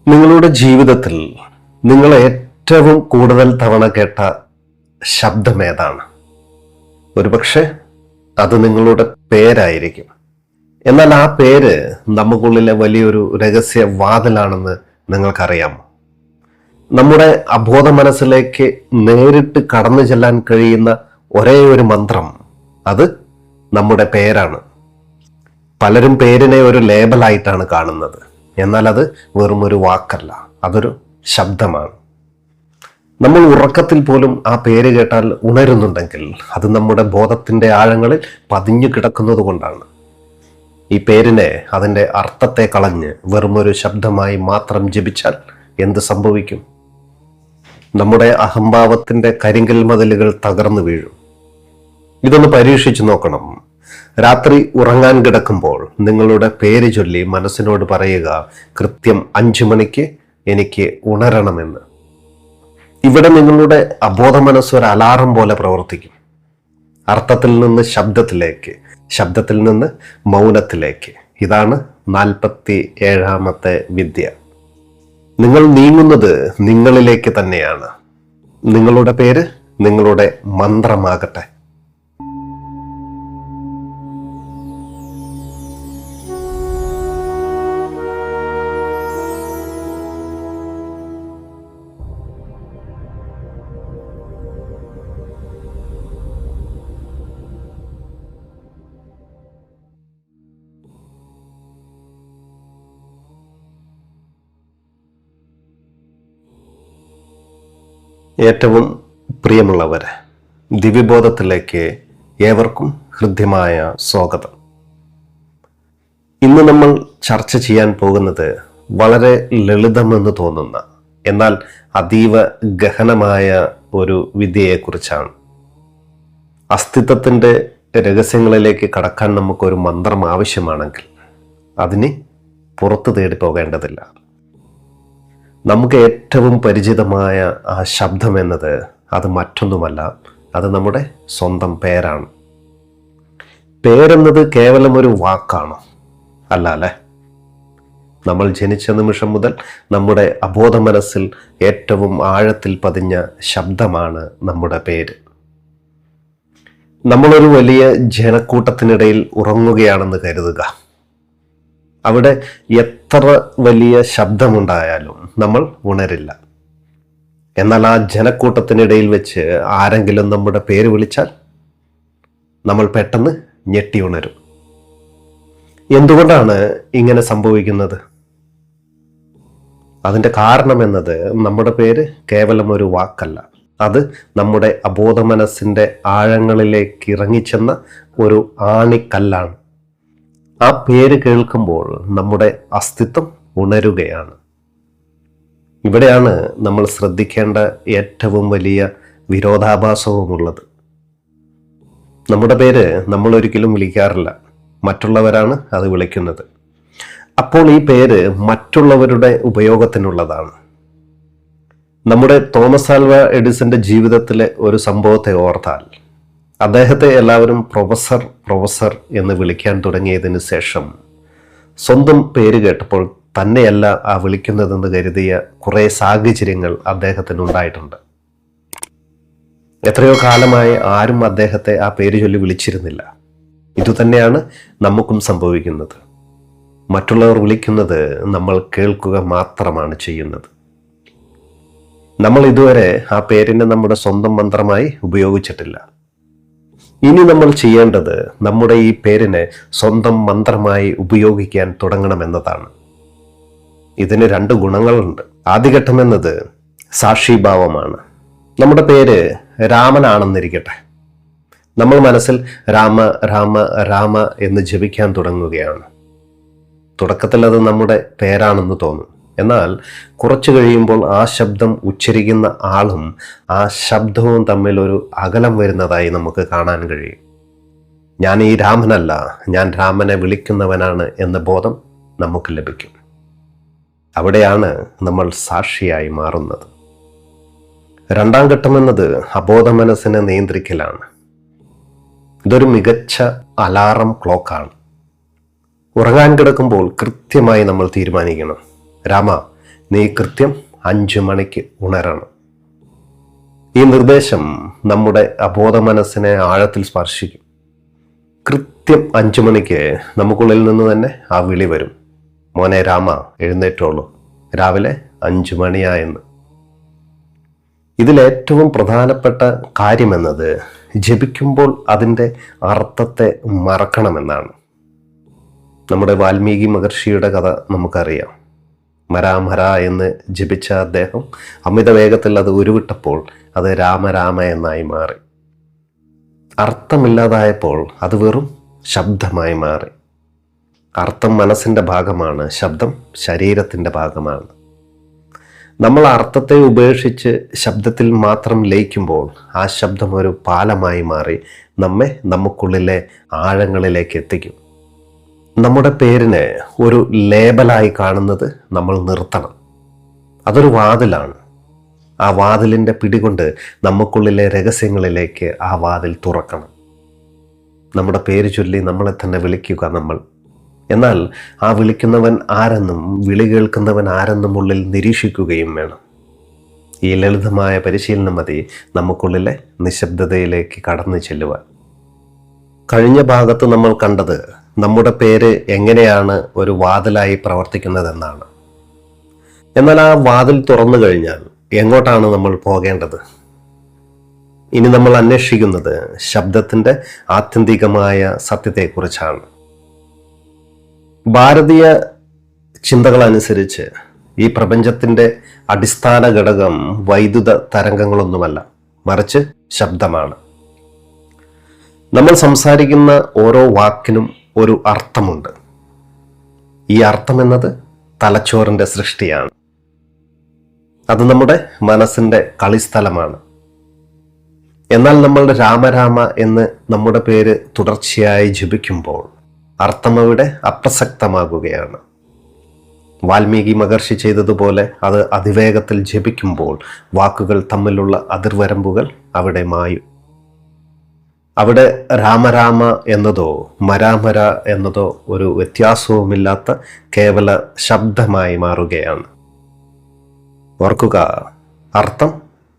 നിങ്ങളുടെ ജീവിതത്തിൽ നിങ്ങൾ ഏറ്റവും കൂടുതൽ തവണ കേട്ട ശബ്ദം ഏതാണ്? ഒരുപക്ഷെ അത് നിങ്ങളുടെ പേരായിരിക്കും. എന്നാൽ ആ പേര് നമുക്കുള്ളിലെ വലിയൊരു രഹസ്യ വാതിലാണെന്ന് നിങ്ങൾക്കറിയാമോ? നമ്മുടെ അബോധ മനസ്സിലേക്ക് നേരിട്ട് കടന്നു ചെല്ലാൻ കഴിയുന്ന ഒരേ ഒരു മന്ത്രം അത് നമ്മുടെ പേരാണ്. പലരും പേരിനെ ഒരു ലേബലായിട്ടാണ് കാണുന്നത്. എന്നാൽ അത് വെറും ഒരു വാക്കല്ല, അതൊരു ശബ്ദമാണ്. നമ്മൾ ഉറക്കത്തിൽ പോലും ആ പേര് കേട്ടാൽ ഉണരുന്നുണ്ടെങ്കിൽ അത് നമ്മുടെ ബോധത്തിന്റെ ആഴങ്ങളിൽ പതിഞ്ഞു കിടക്കുന്നത് കൊണ്ടാണ്. ഈ പേരിനെ അതിൻ്റെ അർത്ഥത്തെ കളഞ്ഞ് വെറുമൊരു ശബ്ദമായി മാത്രം ജപിച്ചാൽ എന്ത് സംഭവിക്കും? നമ്മുടെ അഹംഭാവത്തിന്റെ കരിങ്കൽ മതിലുകൾ തകർന്നു വീഴും. ഇതൊന്ന് പരീക്ഷിച്ചു നോക്കണം. രാത്രി ഉറങ്ങാൻ കിടക്കുമ്പോൾ നിങ്ങളുടെ പേര് ചൊല്ലി മനസ്സിനോട് പറയുക, കൃത്യം 5 മണിക്ക് എനിക്ക് ഉണരണമെന്ന്. ഇവിടെ നിങ്ങളുടെ അബോധ മനസ്സ് ഒരു അലാറം പോലെ പ്രവർത്തിക്കും. അർത്ഥത്തിൽ നിന്ന് ശബ്ദത്തിലേക്ക്, ശബ്ദത്തിൽ നിന്ന് മൗനത്തിലേക്ക്. ഇതാണ് 47ാമത്തെ വിദ്യ. നിങ്ങൾ നീങ്ങുന്നത് നിങ്ങളിലേക്ക് തന്നെയാണ്. നിങ്ങളുടെ പേര് നിങ്ങളുടെ മന്ത്രമാകട്ടെ. ഏറ്റവും പ്രിയമുള്ളവരെ, ദിവ്യബോധത്തിലേക്ക് ഏവർക്കും ഹൃദ്യമായ സ്വാഗതം. ഇന്ന് നമ്മൾ ചർച്ച ചെയ്യാൻ പോകുന്നത് വളരെ ലളിതമെന്ന് തോന്നുന്ന എന്നാൽ അതീവ ഗഹനമായ ഒരു വിദ്യയെക്കുറിച്ചാണ്. അസ്തിത്വത്തിൻ്റെ രഹസ്യങ്ങളിലേക്ക് കടക്കാൻ നമുക്കൊരു മന്ത്രം ആവശ്യമാണെങ്കിൽ അതിന് പുറത്തു തേടി പോകേണ്ടതില്ല. നമുക്ക് ഏറ്റവും പരിചിതമായ ആ ശബ്ദം എന്നത് അത് മറ്റൊന്നുമല്ല, അത് നമ്മുടെ സ്വന്തം പേരാണ്. പേരെന്നത് കേവലം ഒരു വാക്കാണോ? അല്ല അല്ലേ? നമ്മൾ ജനിച്ച നിമിഷം മുതൽ നമ്മുടെ അബോധ മനസ്സിൽ ഏറ്റവും ആഴത്തിൽ പതിഞ്ഞ ശബ്ദമാണ് നമ്മുടെ പേര്. നമ്മളൊരു വലിയ ജനക്കൂട്ടത്തിനിടയിൽ ഉറങ്ങുകയാണെന്ന് കരുതുക. അവിടെ എത്ര വലിയ ശബ്ദമുണ്ടായാലും നമ്മൾ ഉണരില്ല. എന്നാൽ ആ ജനക്കൂട്ടത്തിനിടയിൽ വെച്ച് ആരെങ്കിലും നമ്മുടെ പേര് വിളിച്ചാൽ നമ്മൾ പെട്ടെന്ന് ഞെട്ടി ഉണരും. എന്തുകൊണ്ടാണ് ഇങ്ങനെ സംഭവിക്കുന്നത്? അതിൻ്റെ കാരണം എന്നത് നമ്മുടെ പേര് കേവലം ഒരു വാക്കല്ല, അത് നമ്മുടെ അബോധ മനസ്സിൻ്റെ ആഴങ്ങളിലേക്ക് ഇറങ്ങിച്ചെന്ന ഒരു ആണിക്കല്ലാണ്. ആ പേര് കേൾക്കുമ്പോൾ നമ്മുടെ അസ്തിത്വം ഉണരുകയാണ്. ഇവിടെയാണ് നമ്മൾ ശ്രദ്ധിക്കേണ്ട ഏറ്റവും വലിയ വിരോധാഭാസവുമുള്ളത്. നമ്മുടെ പേര് നമ്മൾ ഒരിക്കലും വിളിക്കാറില്ല, മറ്റുള്ളവരാണ് അത് വിളിക്കുന്നത്. അപ്പോൾ ഈ പേര് മറ്റുള്ളവരുടെ ഉപയോഗത്തിനുള്ളതാണ്. നമ്മുടെ തോമസ് ആൽവ എഡിസന്റെ ജീവിതത്തിലെ ഒരു സംഭവത്തെ ഓർത്താൽ, അദ്ദേഹത്തെ എല്ലാവരും പ്രൊഫസർ എന്ന് വിളിക്കാൻ തുടങ്ങിയതിന് ശേഷം സ്വന്തം പേര് കേട്ടപ്പോൾ തന്നെയല്ല ആ വിളിക്കുന്നതെന്ന് കരുതിയ കുറേ സാഹചര്യങ്ങൾ അദ്ദേഹത്തിനുണ്ടായിട്ടുണ്ട്. എത്രയോ കാലമായി ആരും അദ്ദേഹത്തെ ആ പേര് ചൊല്ലി വിളിച്ചിരുന്നില്ല. ഇതുതന്നെയാണ് നമുക്കും സംഭവിക്കുന്നത്. മറ്റുള്ളവർ വിളിക്കുന്നത് നമ്മൾ കേൾക്കുക മാത്രമാണ് ചെയ്യുന്നത്. നമ്മൾ ഇതുവരെ ആ പേരിനെ നമ്മുടെ സ്വന്തം മന്ത്രമായി ഉപയോഗിച്ചിട്ടില്ല. ഇനി നമ്മൾ ചെയ്യേണ്ടത് നമ്മുടെ ഈ പേരിനെ സ്വന്തം മന്ത്രമായി ഉപയോഗിക്കാൻ തുടങ്ങണമെന്നതാണ്. ഇതിന് 2 ഗുണങ്ങളുണ്ട്. ആദ്യഘട്ടം എന്നത് സാക്ഷിഭാവമാണ്. നമ്മുടെ പേര് രാമനാണെന്നിരിക്കട്ടെ. നമ്മൾ മനസ്സിൽ രാമ രാമ രാമ എന്ന് ജപിക്കാൻ തുടങ്ങുകയാണ്. തുടക്കത്തിൽ അത് നമ്മുടെ പേരാണെന്ന് തോന്നും. എന്നാൽ കുറച്ചു കഴിയുമ്പോൾ ആ ശബ്ദം ഉച്ചരിക്കുന്ന ആളും ആ ശബ്ദവും തമ്മിൽ ഒരു അകലം വരുന്നതായി നമുക്ക് കാണാൻ കഴിയും. ഞാൻ ഈ രാമനല്ല, ഞാൻ രാമനെ വിളിക്കുന്നവനാണ് എന്ന ബോധം നമുക്ക് ലഭിക്കും. അവിടെയാണ് നമ്മൾ സാക്ഷിയായി മാറുന്നത്. 2ാം ഘട്ടം എന്നത് അബോധ മനസ്സിനെ നിയന്ത്രിക്കലാണ്. ഇതൊരു മികച്ച അലാറം ക്ലോക്കാണ്. ഉറങ്ങാൻ കിടക്കുമ്പോൾ കൃത്യമായി നമ്മൾ തീരുമാനിക്കണം, രാമ, നീ കൃത്യം 5 മണിക്ക് ഉണരണം. ഈ നിർദ്ദേശം നമ്മുടെ അബോധ മനസ്സിനെ ആഴത്തിൽ സ്പർശിക്കും. കൃത്യം 5 മണിക്ക് നമുക്കുള്ളിൽ നിന്ന് തന്നെ ആ വിളി വരും, മോനെ രാമ എഴുന്നേറ്റോളൂ, രാവിലെ 5 മണിയായെന്ന്. ഇതിലേറ്റവും പ്രധാനപ്പെട്ട കാര്യമെന്നത് ജപിക്കുമ്പോൾ അതിൻ്റെ അർത്ഥത്തെ മറക്കണമെന്നാണ്. നമ്മുടെ വാൽമീകി മഹർഷിയുടെ കഥ നമുക്കറിയാം. മരാമര എന്ന് ജപിച്ച അദ്ദേഹം അമിത വേഗത്തിൽ അത് ഉരുവിട്ടപ്പോൾ അത് രാമരാമ എന്നായി മാറി. അർത്ഥമില്ലാതായപ്പോൾ അത് വെറും ശബ്ദമായി മാറി. അർത്ഥം മനസ്സിൻ്റെ ഭാഗമാണ്, ശബ്ദം ശരീരത്തിൻ്റെ ഭാഗമാണ്. നമ്മൾ അർത്ഥത്തെ ഉപേക്ഷിച്ച് ശബ്ദത്തിൽ മാത്രം ലയിക്കുമ്പോൾ ആ ശബ്ദം ഒരു പാലമായി മാറി നമ്മെ നമുക്കുള്ളിലെ ആഴങ്ങളിലേക്ക് എത്തിക്കും. നമ്മുടെ പേരിനെ ഒരു ലേബലായി കാണുന്നത് നമ്മൾ നിർത്തണം. അതൊരു വാതിലാണ്. ആ വാതിലിൻ്റെ പിടികൊണ്ട് നമുക്കുള്ളിലെ രഹസ്യങ്ങളിലേക്ക് ആ വാതിൽ തുറക്കണം. നമ്മുടെ പേര് ചൊല്ലി നമ്മളെ തന്നെ വിളിക്കുക നമ്മൾ. എന്നാൽ ആ വിളിക്കുന്നവൻ ആരെന്നും വിളി കേൾക്കുന്നവൻ ആരെന്നും ഉള്ളിൽ നിരീക്ഷിക്കുകയും വേണം. ഈ ലളിതമായ പരിശീലനം മതി നമുക്കുള്ളിലെ നിശബ്ദതയിലേക്ക് കടന്നു ചെല്ലുവാൻ. കഴിഞ്ഞ ഭാഗത്ത് നമ്മൾ കണ്ടത് നമ്മുടെ പേര് എങ്ങനെയാണ് ഒരു വാതിലായി പ്രവർത്തിക്കുന്നതെന്നാണ്. എന്നാൽ ആ വാതിൽ തുറന്നു കഴിഞ്ഞാൽ എങ്ങോട്ടാണ് നമ്മൾ പോകേണ്ടത്? ഇനി നമ്മൾ അന്വേഷിക്കുന്നത് ശബ്ദത്തിൻ്റെ ആത്യന്തികമായ സത്യത്തെക്കുറിച്ചാണ്. ഭാരതീയ ചിന്തകളനുസരിച്ച് ഈ പ്രപഞ്ചത്തിൻ്റെ അടിസ്ഥാന ഘടകം വൈദ്യുത തരംഗങ്ങളൊന്നുമല്ല, മറിച്ച് ശബ്ദമാണ്. നമ്മൾ സംസാരിക്കുന്ന ഓരോ വാക്കിനും ഒരു അർത്ഥമുണ്ട്. ഈ അർത്ഥം എന്നത് തലച്ചോറിൻ്റെ സൃഷ്ടിയാണ്. അത് നമ്മുടെ മനസ്സിൻ്റെ കളിസ്ഥലമാണ്. എന്നാൽ നമ്മളുടെ രാമരാമ എന്ന് നമ്മുടെ പേര് തുടർച്ചയായി ജപിക്കുമ്പോൾ അർത്ഥം അവിടെ അപ്രസക്തമാകുകയാണ്. വാൽമീകി മഹർഷി ചെയ്തതുപോലെ അത് അതിവേഗത്തിൽ ജപിക്കുമ്പോൾ വാക്കുകൾ തമ്മിലുള്ള അതിർവരമ്പുകൾ അവിടെ മായും. അവിടെ രാമരാമ എന്നതോ മരാമര എന്നതോ ഒരു വ്യത്യാസവുമില്ലാത്ത കേവല ശബ്ദമായി മാറുകയാണ്. ഓർക്കുക, അർത്ഥം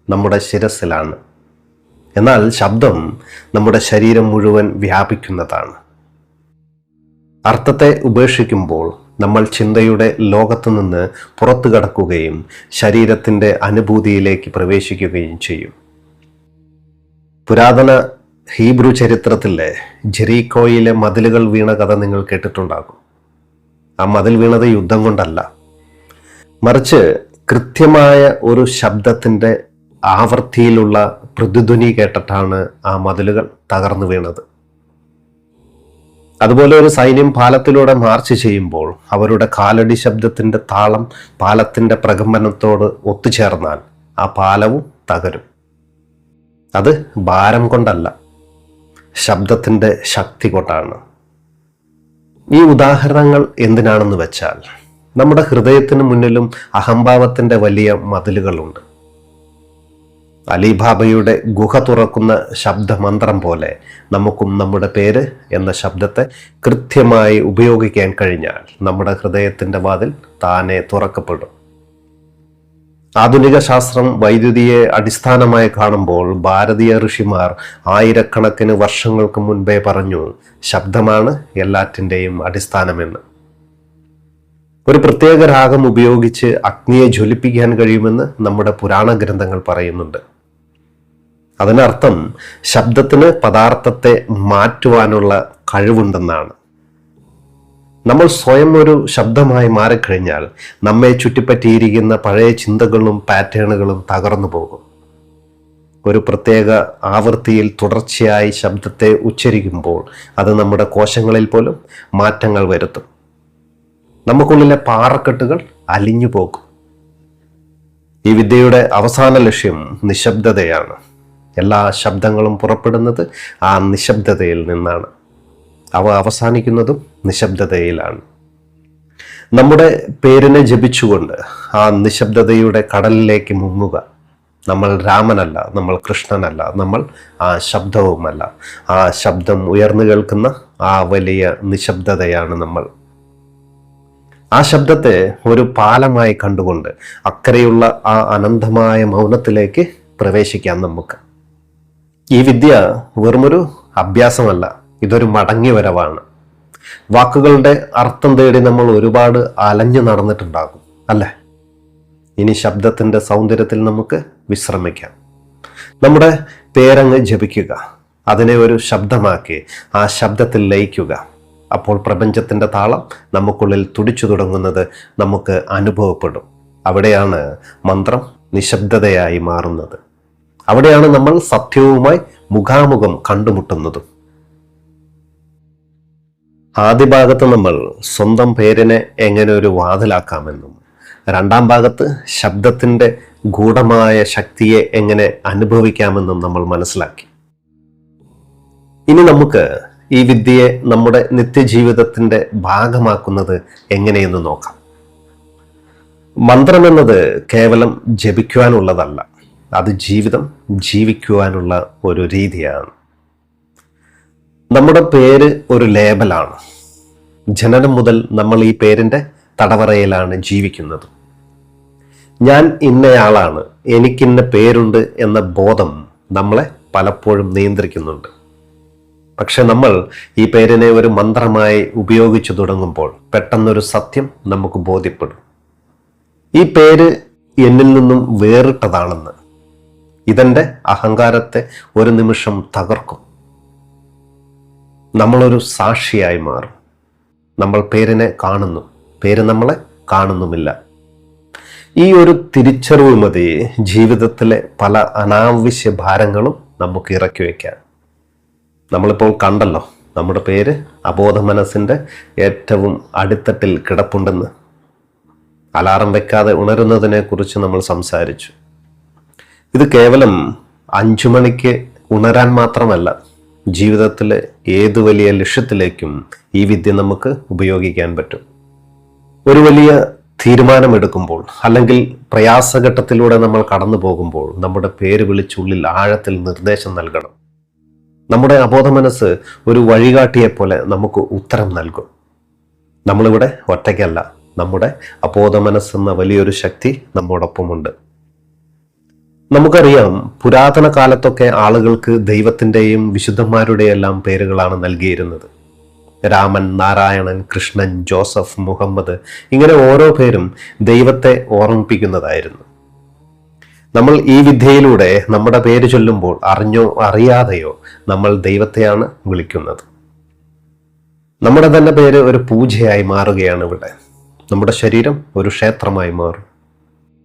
നമ്മുടെ ശിരസിലാണ്, എന്നാൽ ശബ്ദം നമ്മുടെ ശരീരം മുഴുവൻ വ്യാപിക്കുന്നതാണ്. അർത്ഥത്തെ ഉപേക്ഷിക്കുമ്പോൾ നമ്മൾ ചിന്തയുടെ ലോകത്തു നിന്ന് പുറത്തു കടക്കുകയും ശരീരത്തിൻ്റെ അനുഭൂതിയിലേക്ക് പ്രവേശിക്കുകയും ചെയ്യും. പുരാതന ഹീബ്രു ചരിത്രത്തിലെ ജെറീക്കോയിലെ മതിലുകൾ വീണ കഥ നിങ്ങൾ കേട്ടിട്ടുണ്ടാകും. ആ മതിൽ വീണത് യുദ്ധം കൊണ്ടല്ല, മറിച്ച് കൃത്യമായ ഒരു ശബ്ദത്തിൻ്റെ ആവൃത്തിയിലുള്ള പ്രതിധ്വനി കേട്ടിട്ടാണ് ആ മതിലുകൾ തകർന്നു വീണത്. അതുപോലെ ഒരു സൈന്യം പാലത്തിലൂടെ മാർച്ച് ചെയ്യുമ്പോൾ അവരുടെ കാലടി ശബ്ദത്തിൻ്റെ താളം പാലത്തിൻ്റെ പ്രകമ്പനത്തോട് ഒത്തുചേർന്നാൽ ആ പാലവും തകരും. അത് ഭാരം കൊണ്ടല്ല, ശബ്ദത്തിൻ്റെ ശക്തി കൊണ്ടാണ്. ഈ ഉദാഹരണങ്ങൾ എന്തിനാണെന്ന് വെച്ചാൽ നമ്മുടെ ഹൃദയത്തിന് മുന്നിലും അഹംഭാവത്തിൻ്റെ വലിയ മതിലുകളുണ്ട്. അലിബാബയുടെ ഗുഹ തുറക്കുന്ന ശബ്ദമന്ത്രം പോലെ നമുക്കും നമ്മുടെ പേര് എന്ന ശബ്ദത്തെ കൃത്യമായി ഉപയോഗിക്കാൻ കഴിഞ്ഞാൽ നമ്മുടെ ഹൃദയത്തിൻ്റെ വാതിൽ താനെ തുറക്കപ്പെടും. ആധുനിക ശാസ്ത്രം വൈദ്യുതിയെ അടിസ്ഥാനമായി കാണുമ്പോൾ ഭാരതീയ ഋഷിമാർ ആയിരക്കണക്കിന് വർഷങ്ങൾക്ക് മുൻപേ പറഞ്ഞു, ശബ്ദമാണ് എല്ലാറ്റിൻ്റെയും അടിസ്ഥാനമെന്ന്. ഒരു പ്രത്യേക രാഗം ഉപയോഗിച്ച് അഗ്നിയെ ജ്വലിപ്പിക്കാൻ കഴിയുമെന്ന് നമ്മുടെ പുരാണ ഗ്രന്ഥങ്ങൾ പറയുന്നുണ്ട്. അതിനർത്ഥം ശബ്ദത്തിന് പദാർത്ഥത്തെ മാറ്റുവാനുള്ള കഴിവുണ്ടെന്നാണ്. നമ്മൾ സ്വയം ഒരു ശബ്ദമായി മാറിക്കഴിഞ്ഞാൽ നമ്മെ ചുറ്റിപ്പറ്റിയിരിക്കുന്ന പഴയ ചിന്തകളും പാറ്റേണുകളും തകർന്നു പോകും. ഒരു പ്രത്യേക ആവൃത്തിയിൽ തുടർച്ചയായി ശബ്ദത്തെ ഉച്ചരിക്കുമ്പോൾ അത് നമ്മുടെ കോശങ്ങളിൽ പോലും മാറ്റങ്ങൾ വരുത്തും. നമുക്കുള്ളിലെ പാറക്കെട്ടുകൾ അലിഞ്ഞു പോകും. ഈ വിദ്യയുടെ അവസാന ലക്ഷ്യം നിശബ്ദതയാണ്. എല്ലാ ശബ്ദങ്ങളും പുറപ്പെടുന്നത് ആ നിശബ്ദതയിൽ നിന്നാണ്. അവ അവസാനിക്കുന്നതും നിശബ്ദതയിലാണ്. നമ്മുടെ പേരിനെ ജപിച്ചുകൊണ്ട് ആ നിശബ്ദതയുടെ കടലിലേക്ക് മുങ്ങുക. നമ്മൾ രാമനല്ല, നമ്മൾ കൃഷ്ണനല്ല, നമ്മൾ ആ ശബ്ദവുമല്ല. ആ ശബ്ദം ഉയർന്നു കേൾക്കുന്ന ആ വലിയ നിശബ്ദതയാണ് നമ്മൾ. ആ ശബ്ദത്തെ ഒരു പാലമായി കണ്ടുകൊണ്ട് അക്കരെയുള്ള ആ അനന്തമായ മൗനത്തിലേക്ക് പ്രവേശിക്കാം നമുക്ക്. ഈ വിദ്യ വെറുമൊരു അഭ്യാസമല്ല, ഇതൊരു മടങ്ങിവരവാണ്. വാക്കുകളുടെ അർത്ഥം തേടി നമ്മൾ ഒരുപാട് അലഞ്ഞു നടന്നിട്ടുണ്ടാകും അല്ലേ? ഇനി ശബ്ദത്തിന്റെ സൗന്ദര്യത്തിൽ നമുക്ക് വിശ്രമിക്കാം. നമ്മുടെ പേരങ്ങ് ജപിക്കുക, അതിനെ ഒരു ശബ്ദമാക്കി ആ ശബ്ദത്തിൽ ലയിക്കുക. അപ്പോൾ പ്രപഞ്ചത്തിന്റെ താളം നമുക്കുള്ളിൽ തുടിച്ചു തുടങ്ങുന്നത് നമുക്ക് അനുഭവപ്പെടും. അവിടെയാണ് മന്ത്രം നിശബ്ദതയായി മാറുന്നത്. അവിടെയാണ് നമ്മൾ സത്യവുമായി മുഖാമുഖം കണ്ടുമുട്ടുന്നതും. ആദ്യ ഭാഗത്ത് നമ്മൾ സ്വന്തം പേരിനെ എങ്ങനെ ഒരു വാതിലാക്കാമെന്നും, രണ്ടാം ഭാഗത്ത് ശബ്ദത്തിന്റെ ഗൂഢമായ ശക്തിയെ എങ്ങനെ അനുഭവിക്കാമെന്നും നമ്മൾ മനസ്സിലാക്കി. ഇനി നമുക്ക് ഈ വിദ്യയെ നമ്മുടെ നിത്യജീവിതത്തിന്റെ ഭാഗമാക്കുന്നത് എങ്ങനെയെന്ന് നോക്കാം. മന്ത്രം എന്നത് കേവലം ജപിക്കുവാനുള്ളതല്ല, അത് ജീവിതം ജീവിക്കുവാനുള്ള ഒരു രീതിയാണ്. നമ്മുടെ പേര് ഒരു ലേബലാണ്. ജനനം മുതൽ നമ്മൾ ഈ പേരിന്റെ തടവറയിലാണ് ജീവിക്കുന്നത്. ഞാൻ ഇന്നയാളാണ്, എനിക്കിന്ന പേരുണ്ട് എന്ന ബോധം നമ്മളെ പലപ്പോഴും നിയന്ത്രിക്കുന്നുണ്ട്. പക്ഷെ നമ്മൾ ഈ പേരിനെ ഒരു മന്ത്രമായി ഉപയോഗിച്ചു തുടങ്ങുമ്പോൾ പെട്ടെന്നൊരു സത്യം നമുക്ക് ബോധ്യപ്പെടും. ഈ പേര് എന്നിൽ നിന്നും വേറിട്ടതാണെന്ന്. ഇതെന്റെ അഹങ്കാരത്തെ ഒരു നിമിഷം തകർക്കും. നമ്മളൊരു സാക്ഷിയായി മാറും. നമ്മൾ പേരിനെ കാണുന്നു, പേര് നമ്മളെ കാണുന്നുമില്ല. ഈ ഒരു തിരിച്ചറിവ് മതി ജീവിതത്തിലെ പല അനാവശ്യ ഭാരങ്ങളും നമുക്ക് ഇറക്കി വയ്ക്കാൻ. നമ്മളിപ്പോൾ കണ്ടല്ലോ, നമ്മുടെ പേര് അബോധ മനസ്സിന്റെ ഏറ്റവും അടിത്തട്ടിൽ കിടപ്പുണ്ടെന്ന്. അലാറം വെക്കാതെ ഉണരുന്നതിനെ കുറിച്ച് നമ്മൾ സംസാരിച്ചു. ഇത് കേവലം 5 മണിക്ക് ഉണരാൻ മാത്രമല്ല, ജീവിതത്തിലെ ഏത് വലിയ ലക്ഷ്യത്തിലേക്കും ഈ വിദ്യ നമുക്ക് ഉപയോഗിക്കാൻ പറ്റും. ഒരു വലിയ തീരുമാനമെടുക്കുമ്പോൾ അല്ലെങ്കിൽ പ്രയാസഘട്ടത്തിലൂടെ നമ്മൾ കടന്നു പോകുമ്പോൾ നമ്മുടെ പേര് വിളിച്ചുള്ളിൽ ആഴത്തിൽ നിർദ്ദേശം നൽകണം. നമ്മുടെ അബോധ മനസ്സ് ഒരു വഴികാട്ടിയെ പോലെ നമുക്ക് ഉത്തരം നൽകും. നമ്മളിവിടെ ഒറ്റയ്ക്കല്ല, നമ്മുടെ അബോധ മനസ്സെന്ന വലിയൊരു ശക്തി നമ്മോടൊപ്പമുണ്ട്. നമുക്കറിയാം, പുരാതന കാലത്തൊക്കെ ആളുകൾക്ക് ദൈവത്തിൻ്റെയും വിശുദ്ധന്മാരുടെയും എല്ലാം പേരുകളാണ് നൽകിയിരുന്നത്. രാമൻ, നാരായണൻ, കൃഷ്ണൻ, ജോസഫ്, മുഹമ്മദ്, ഇങ്ങനെ ഓരോ പേരും ദൈവത്തെ ഓർമ്മിപ്പിക്കുന്നതായിരുന്നു. നമ്മൾ ഈ വിദ്യയിലൂടെ നമ്മുടെ പേര് ചൊല്ലുമ്പോൾ അറിഞ്ഞോ അറിയാതെയോ നമ്മൾ ദൈവത്തെയാണ് വിളിക്കുന്നത്. നമ്മുടെ തന്നെ പേര് ഒരു പൂജയായി മാറുകയാണ് ഇവിടെ. നമ്മുടെ ശരീരം ഒരു ക്ഷേത്രമായി മാറും.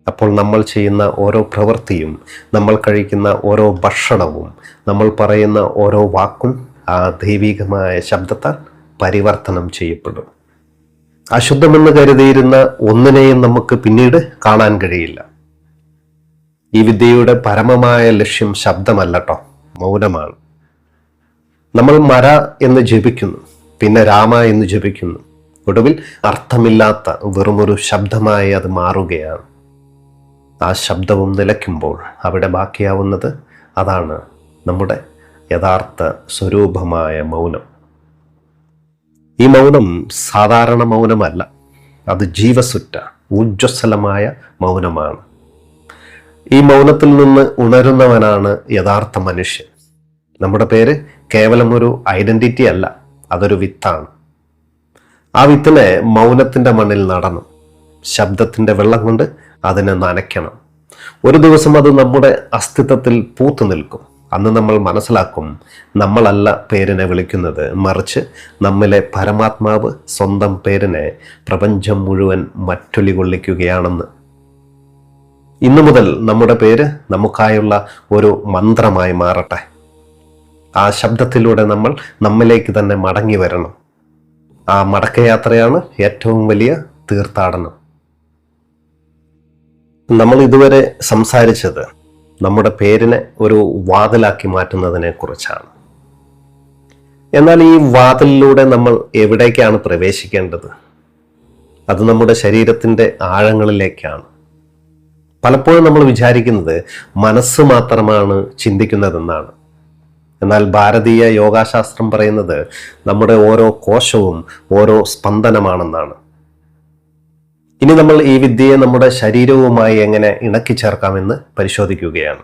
അപ്പോൾ നമ്മൾ ചെയ്യുന്ന ഓരോ പ്രവൃത്തിയും, നമ്മൾ കഴിക്കുന്ന ഓരോ ഭക്ഷണവും, നമ്മൾ പറയുന്ന ഓരോ വാക്കും ആ ദൈവികമായ ശബ്ദത്താൽ പരിവർത്തനം ചെയ്യപ്പെടും. അശുദ്ധമെന്ന് കരുതിയിരുന്ന ഒന്നിനെയും നമുക്ക് പിന്നീട് കാണാൻ കഴിയില്ല. ഈ വിദ്യയുടെ പരമമായ ലക്ഷ്യം ശബ്ദമല്ലട്ടോ, മൗനമാണ്. നമ്മൾ മര എന്ന് ജപിക്കുന്നു, പിന്നെ രാമ എന്ന് ജപിക്കുന്നു. ഒടുവിൽ അർത്ഥമില്ലാത്ത വെറുമൊരു ശബ്ദമായി അത് മാറുകയാണ്. ആ ശബ്ദവും നിലയ്ക്കുമ്പോൾ അവിടെ ബാക്കിയാവുന്നത് അതാണ് നമ്മുടെ യഥാർത്ഥ സ്വരൂപമായ മൗനം. ഈ മൗനം സാധാരണ മൗനമല്ല, അത് ജീവസുറ്റ ഊർജ്ജസ്വലമായ മൗനമാണ്. ഈ മൗനത്തിൽ നിന്ന് ഉണരുന്നവനാണ് യഥാർത്ഥ മനുഷ്യൻ. നമ്മുടെ പേര് കേവലം ഒരു ഐഡന്റിറ്റി അല്ല, അതൊരു വിത്താണ്. ആ വിത്തിനെ മൗനത്തിന്റെ മണ്ണിൽ നടണം. ശബ്ദത്തിന്റെ വെള്ളം കൊണ്ട് അതിനെ നനയ്ക്കണം. ഒരു ദിവസം അത് നമ്മുടെ അസ്തിത്വത്തിൽ പൂത്തു നിൽക്കും. അന്ന് നമ്മൾ മനസ്സിലാക്കും, നമ്മളല്ല പേരിനെ വിളിക്കുന്നത്, മറിച്ച് നമ്മിലെ പരമാത്മാവ് സ്വന്തം പേരിനെ പ്രപഞ്ചം മുഴുവൻ മറ്റൊലി കൊള്ളിക്കുകയാണെന്ന്. ഇന്നു മുതൽ നമ്മുടെ പേര് നമുക്കായുള്ള ഒരു മന്ത്രമായി മാറട്ടെ. ആ ശബ്ദത്തിലൂടെ നമ്മൾ നമ്മിലേക്ക് തന്നെ മടങ്ങി വരണം. ആ മടക്കയാത്രയാണ് ഏറ്റവും വലിയ തീർത്ഥാടനം. നമ്മൾ ഇതുവരെ സംസാരിച്ചത് നമ്മുടെ പേരിനെ ഒരു വാതിലാക്കി മാറ്റുന്നതിനെ കുറിച്ചാണ്. എന്നാൽ ഈ വാതിലിലൂടെ നമ്മൾ എവിടേക്കാണ് പ്രവേശിക്കേണ്ടത്? അത് നമ്മുടെ ശരീരത്തിന്റെ ആഴങ്ങളിലേക്കാണ്. പലപ്പോഴും നമ്മൾ വിചാരിക്കുന്നത് മനസ്സ് മാത്രമാണ് ചിന്തിക്കുന്നതെന്നാണ്. എന്നാൽ ഭാരതീയ യോഗാശാസ്ത്രം പറയുന്നത് നമ്മുടെ ഓരോ കോശവും ഓരോ സ്പന്ദനമാണെന്നാണ്. ഇനി നമ്മൾ ഈ വിദ്യയെ നമ്മുടെ ശരീരവുമായി എങ്ങനെ ഇണക്കി ചേർക്കാമെന്ന് പരിശോധിക്കുകയാണ്.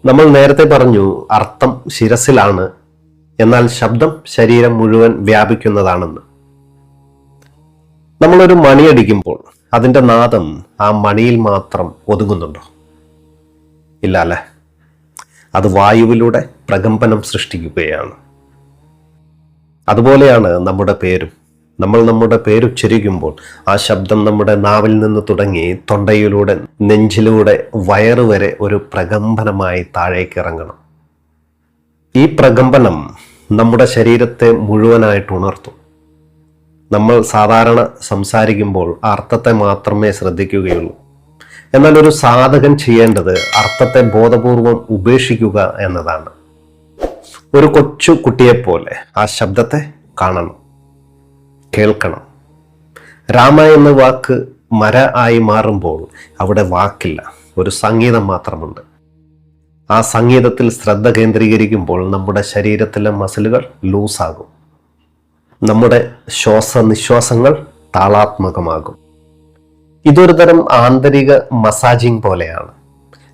നമ്മൾ നേരത്തെ പറഞ്ഞു അർത്ഥം ശിരസിലാണ്, എന്നാൽ ശബ്ദം ശരീരം മുഴുവൻ വ്യാപിക്കുന്നതാണെന്ന്. നമ്മളൊരു മണിയടിക്കുമ്പോൾ അതിൻ്റെ നാദം ആ മണിയിൽ മാത്രം ഒതുങ്ങുന്നുണ്ടോ? ഇല്ല അല്ലേ? അത് വായുവിലൂടെ പ്രകമ്പനം സൃഷ്ടിക്കുകയാണ്. അതുപോലെയാണ് നമ്മുടെ പേരും. നമ്മൾ നമ്മുടെ പേരുച്ചരിക്കുമ്പോൾ ആ ശബ്ദം നമ്മുടെ നാവിൽ നിന്ന് തുടങ്ങി തൊണ്ടയിലൂടെ, നെഞ്ചിലൂടെ, വയറുവരെ ഒരു പ്രകമ്പനമായി താഴേക്ക് ഇറങ്ങണം. ഈ പ്രകമ്പനം നമ്മുടെ ശരീരത്തെ മുഴുവനായിട്ട് ഉണർത്തും. നമ്മൾ സാധാരണ സംസാരിക്കുമ്പോൾ അർത്ഥത്തെ മാത്രമേ ശ്രദ്ധിക്കുകയുള്ളൂ. എന്നാൽ ഒരു സാധകൻ ചെയ്യേണ്ടത് അർത്ഥത്തെ ബോധപൂർവം ഉപേക്ഷിക്കുക എന്നതാണ്. ഒരു കൊച്ചു കുട്ടിയെപ്പോലെ ആ ശബ്ദത്തെ കാണണം, കേൾക്കണം. രാമ എന്ന വാക്ക് മര ആയി മാറുമ്പോൾ അവിടെ വാക്കില്ല, ഒരു സംഗീതം മാത്രമുണ്ട്. ആ സംഗീതത്തിൽ ശ്രദ്ധ കേന്ദ്രീകരിക്കുമ്പോൾ നമ്മുടെ ശരീരത്തിലെ മസിലുകൾ ലൂസാകും. നമ്മുടെ ശ്വാസനിശ്വാസങ്ങൾ താളാത്മകമാകും. ഇതൊരു തരം ആന്തരിക മസാജിങ് പോലെയാണ്.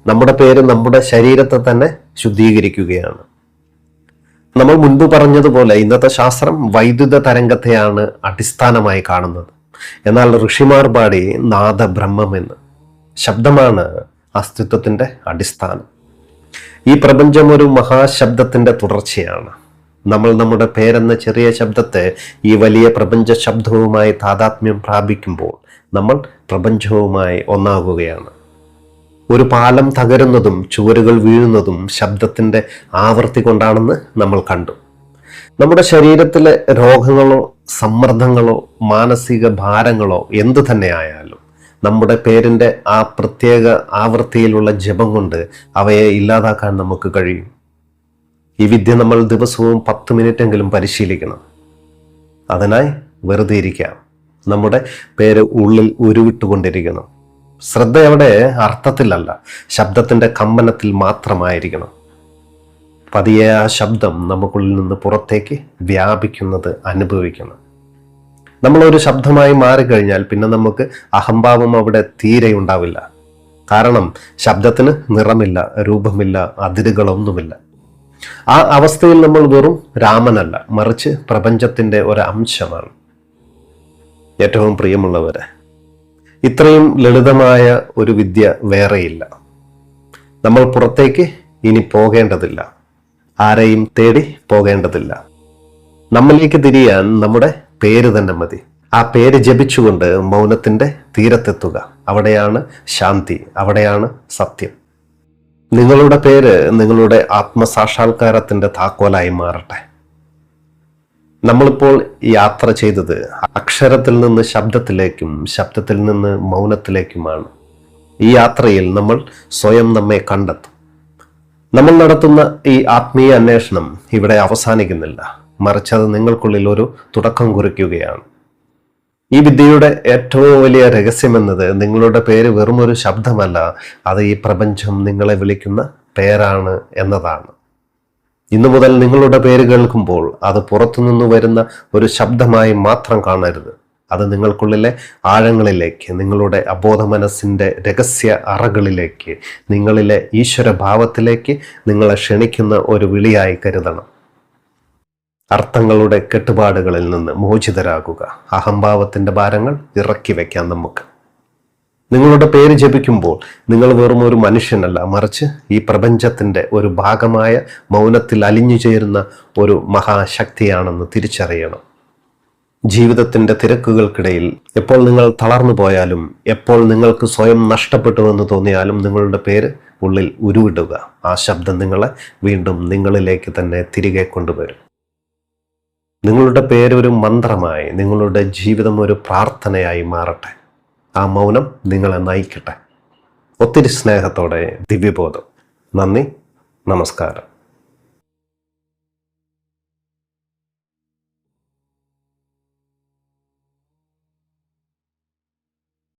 നമ്മുടെ പേര് നമ്മുടെ ശരീരത്തെ തന്നെ ശുദ്ധീകരിക്കുകയാണ്. നമ്മൾ മുൻപ് പറഞ്ഞതുപോലെ ഇന്നത്തെ ശാസ്ത്രം വൈദ്യുത തരംഗത്തെയാണ് അടിസ്ഥാനമായി കാണുന്നത്. എന്നാൽ ഋഷിമാർ പാടി നാദബ്രഹ്മമെന്ന്. ശബ്ദമാണ് അസ്തിത്വത്തിന്റെ അടിസ്ഥാനം. ഈ പ്രപഞ്ചം ഒരു മഹാശബ്ദത്തിന്റെ തുടർച്ചയാണ്. നമ്മൾ നമ്മുടെ പേരെന്ന ചെറിയ ശബ്ദത്തെ ഈ വലിയ പ്രപഞ്ച ശബ്ദവുമായി താതാത്മ്യം പ്രാപിക്കുമ്പോൾ നമ്മൾ പ്രപഞ്ചവുമായി ഒന്നാകുകയാണ്. ഒരു പാലം തകരുന്നതും ചുവരുകൾ വീഴുന്നതും ശബ്ദത്തിന്റെ ആവൃത്തി കൊണ്ടാണെന്ന് നമ്മൾ കണ്ടു. നമ്മുടെ ശരീരത്തിലെ രോഗങ്ങളോ സമ്മർദ്ദങ്ങളോ മാനസിക ഭാരങ്ങളോ എന്തു തന്നെ ആയാലും നമ്മുടെ പേരിന്റെ ആ പ്രത്യേക ആവൃത്തിയിലുള്ള ജപം കൊണ്ട് അവയെ ഇല്ലാതാക്കാൻ നമുക്ക് കഴിയും. ഈ വിദ്യ നമ്മൾ ദിവസവും 10 മിനിറ്റെങ്കിലും പരിശീലിക്കണം. അതിനായി വെറുതെ ഇരിക്കാം. നമ്മുടെ പേര് ഉള്ളിൽ ഉരുവിട്ടുകൊണ്ടിരിക്കണം. ശ്രദ്ധ അവിടെ അർത്ഥത്തിലല്ല, ശബ്ദത്തിന്റെ കമ്പനത്തിൽ മാത്രമായിരിക്കണം. പതിയെ ആ ശബ്ദം നമുക്കുള്ളിൽ നിന്ന് പുറത്തേക്ക് വ്യാപിക്കുന്നത് അനുഭവിക്കണം. നമ്മളൊരു ശബ്ദമായി മാറിക്കഴിഞ്ഞാൽ പിന്നെ നമുക്ക് അഹംഭാവം അവിടെ തീരെ ഉണ്ടാവില്ല. കാരണം ശബ്ദത്തിന് നിറമില്ല, രൂപമില്ല, അതിരുകളൊന്നുമില്ല. ആ അവസ്ഥയിൽ നമ്മൾ വെറും രാമനല്ല, മറിച്ച് പ്രപഞ്ചത്തിന്റെ ഒരു അംശമാണ്. ഏറ്റവും പ്രിയമുള്ളവരെ, ഇത്രയും ലളിതമായ ഒരു വിദ്യ വേറെയില്ല. നമ്മൾ പുറത്തേക്ക് ഇനി പോകേണ്ടതില്ല, ആരെയും തേടി പോകേണ്ടതില്ല. നമ്മളിലേക്ക് തിരിയാൻ നമ്മുടെ പേര് തന്നെ മതി. ആ പേര് ജപിച്ചുകൊണ്ട് മൗനത്തിന്റെ തീരത്തെത്തുക. അവിടെയാണ് ശാന്തി, അവിടെയാണ് സത്യം. നിങ്ങളുടെ പേര് നിങ്ങളുടെ ആത്മസാക്ഷാത്കാരത്തിന്റെ താക്കോലായി മാറട്ടെ. നമ്മളിപ്പോൾ യാത്ര ചെയ്തത് അക്ഷരത്തിൽ നിന്ന് ശബ്ദത്തിലേക്കും ശബ്ദത്തിൽ നിന്ന് മൗനത്തിലേക്കുമാണ്. ഈ യാത്രയിൽ നമ്മൾ സ്വയം നമ്മെ കണ്ടെത്തും. നമ്മൾ നടത്തുന്ന ഈ ആത്മീയ അന്വേഷണം ഇവിടെ അവസാനിക്കുന്നില്ല, മറിച്ച് അത് നിങ്ങൾക്കുള്ളിൽ ഒരു തുടക്കം കുറിക്കുകയാണ്. ഈ വിദ്യയുടെ ഏറ്റവും വലിയ രഹസ്യമെന്നത് നിങ്ങളുടെ പേര് വെറും ഒരു ശബ്ദമല്ല, അത് ഈ പ്രപഞ്ചം നിങ്ങളെ വിളിക്കുന്ന പേരാണ് എന്നതാണ്. ഇന്നു മുതൽ നിങ്ങളുടെ പേര് കേൾക്കുമ്പോൾ അത് പുറത്തുനിന്ന് വരുന്ന ഒരു ശബ്ദമായി മാത്രം കാണരുത്. അത് നിങ്ങൾക്കുള്ളിലെ ആഴങ്ങളിലേക്ക്, നിങ്ങളുടെ അബോധ മനസ്സിന്റെ രഹസ്യ അറകളിലേക്ക്, നിങ്ങളിലെ ഈശ്വരഭാവത്തിലേക്ക് നിങ്ങളെ ക്ഷണിക്കുന്ന ഒരു വിളിയായി കരുതണം. അർത്ഥങ്ങളുടെ കെട്ടുപാടുകളിൽ നിന്ന് മോചിതരാകുക. അഹംഭാവത്തിന്റെ ഭാരങ്ങൾ ഇറക്കി വെക്കാം നമുക്ക്. നിങ്ങളുടെ പേര് ജപിക്കുമ്പോൾ നിങ്ങൾ വെറും ഒരു മനുഷ്യനല്ല, മറിച്ച് ഈ പ്രപഞ്ചത്തിന്റെ ഒരു ഭാഗമായ മൗനത്തിൽ അലിഞ്ഞു ചേരുന്ന ഒരു മഹാശക്തിയാണെന്ന് തിരിച്ചറിയണം. ജീവിതത്തിന്റെ തിരക്കുകൾക്കിടയിൽ എപ്പോൾ നിങ്ങൾ തളർന്നു പോയാലും, എപ്പോൾ നിങ്ങൾക്ക് സ്വയം നഷ്ടപ്പെട്ടുവെന്ന് തോന്നിയാലും നിങ്ങളുടെ പേര് ഉള്ളിൽ ഉരുവിടുക. ആ ശബ്ദം നിങ്ങളെ വീണ്ടും നിങ്ങളിലേക്ക് തന്നെ തിരികെ കൊണ്ടുവരും. നിങ്ങളുടെ പേര് ഒരു മന്ത്രമായി, നിങ്ങളുടെ ജീവിതം ഒരു പ്രാർത്ഥനയായി മാറട്ടെ. ആ മൗനം നിങ്ങളെ നയിക്കട്ടെ. ഒത്തിരി സ്നേഹത്തോടെ ദിവ്യബോധം. നന്ദി, നമസ്കാരം.